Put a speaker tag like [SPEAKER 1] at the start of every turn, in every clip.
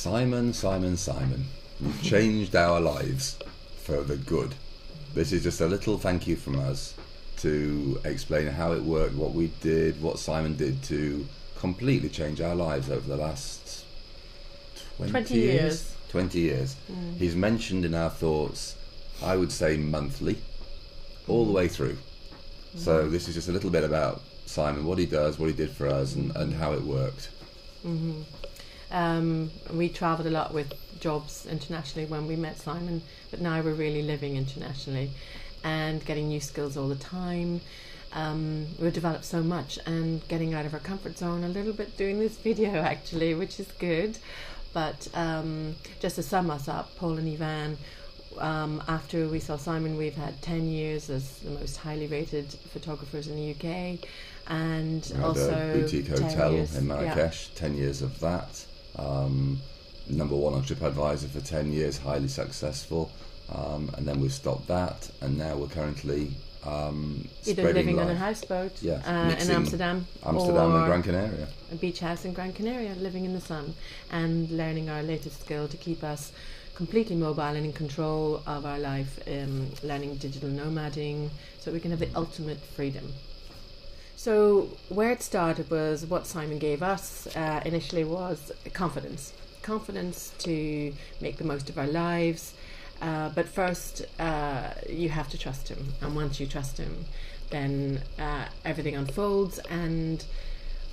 [SPEAKER 1] Simon, Simon, Simon, you've changed our lives for the good. This is just a little thank you from us to explain how it worked, what we did, what Simon did to completely change our lives over the last 20 years. 20 years. He's mentioned in our thoughts, I would say monthly, all the way through. So this is just a little bit about Simon, what he does, what he did for us, and how it worked.
[SPEAKER 2] We travelled a lot with jobs internationally when we met Simon, but now we're really living internationally and getting new skills all the time. We've developed so much and getting out of our comfort zone a little bit doing this video actually, which is good. But just to sum us up, Paul and Ivan, after we saw Simon, we've had 10 years as the most highly rated photographers in the UK, and
[SPEAKER 1] we had
[SPEAKER 2] also
[SPEAKER 1] a boutique hotel in Marrakesh, 10 years of that. Number one on TripAdvisor for 10 years, highly successful. And then we've stopped that, and now we're currently
[SPEAKER 2] either living on a houseboat in Amsterdam or
[SPEAKER 1] and Gran Canaria,
[SPEAKER 2] a beach house in Gran Canaria, living in the sun and learning our latest skill to keep us completely mobile and in control of our life, learning digital nomading so we can have the ultimate freedom. So where it started was what Simon gave us initially was confidence to make the most of our lives. But first, you have to trust him, and once you trust him, then everything unfolds. And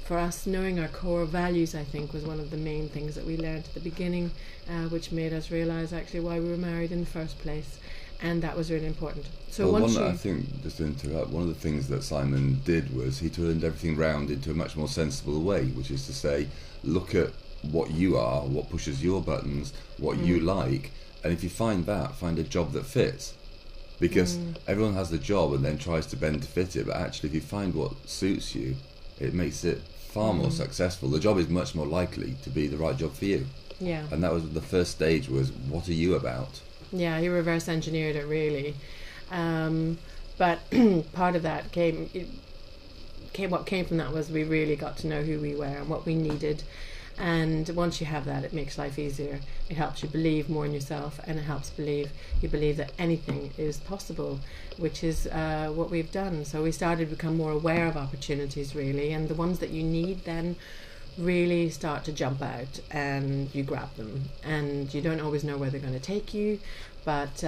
[SPEAKER 2] for us, knowing our core values, I think, was one of the main things that we learned at the beginning, which made us realise actually why we were married in the first place, and that was really important. So
[SPEAKER 1] I think, just to interrupt, one of the things that Simon did was he turned everything round into a much more sensible way, which is to say, look at what you are, what pushes your buttons, what you like. And if you find a job that fits. Because everyone has the job and then tries to bend to fit it, but actually if you find what suits you, it makes it far more successful. The job is much more likely to be the right job for you.
[SPEAKER 2] Yeah.
[SPEAKER 1] And that was the first stage, was what are you about?
[SPEAKER 2] Yeah, he reverse engineered it really. But part of that what came from that was we really got to know who we were and what we needed. And once you have that, it makes life easier. It helps you believe more in yourself, and it helps you believe that anything is possible, which is what we've done. So we started to become more aware of opportunities really, and the ones that you need then really start to jump out and you grab them, and you don't always know where they're going to take you, but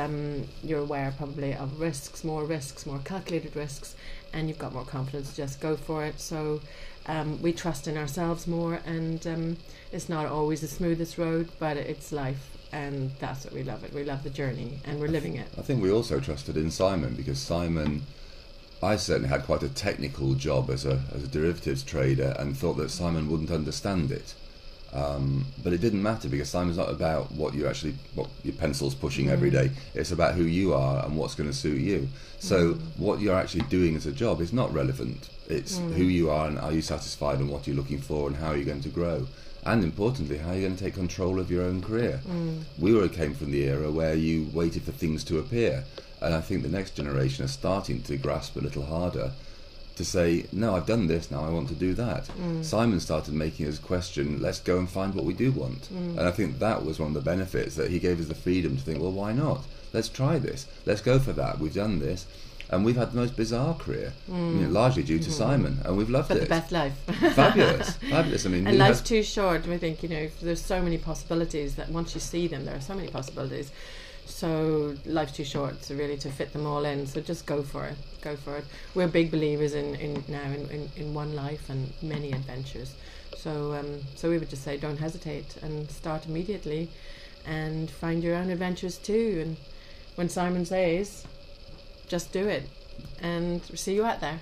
[SPEAKER 2] you're aware probably of more calculated risks, and you've got more confidence to just go for it. So we trust in ourselves more, and it's not always the smoothest road, but it's life, and that's what we love. We love the journey, and we're living it.
[SPEAKER 1] I think we also trusted in Simon, because Simon, I certainly had quite a technical job as a derivatives trader, and thought that Simon wouldn't understand it. But it didn't matter, because Simon's not about what your pencil's pushing every day. It's about who you are and what's going to suit you. So what you're actually doing as a job is not relevant. It's who you are, and are you satisfied, and what you're looking for, and how are you going to grow, and importantly, how are you going to take control of your own career. We came from the era where you waited for things to appear, and I think the next generation are starting to grasp a little harder to say, no, I've done this, now I want to do that. Simon started making us question, let's go and find what we do want. And I think that was one of the benefits, that he gave us the freedom to think, well, why not? Let's try this. Let's go for that. We've done this. And we've had the most bizarre career, largely due to Simon, and we've loved it.
[SPEAKER 2] But the best life.
[SPEAKER 1] Fabulous. I mean,
[SPEAKER 2] and life's too short. We think, there's so many possibilities that once you see them, there are so many possibilities. So life's too short to really to fit them all in. So just go for it. Go for it. We're big believers in one life and many adventures. So we would just say, don't hesitate and start immediately, and find your own adventures too. And when Simon says, just do it, and see you out there.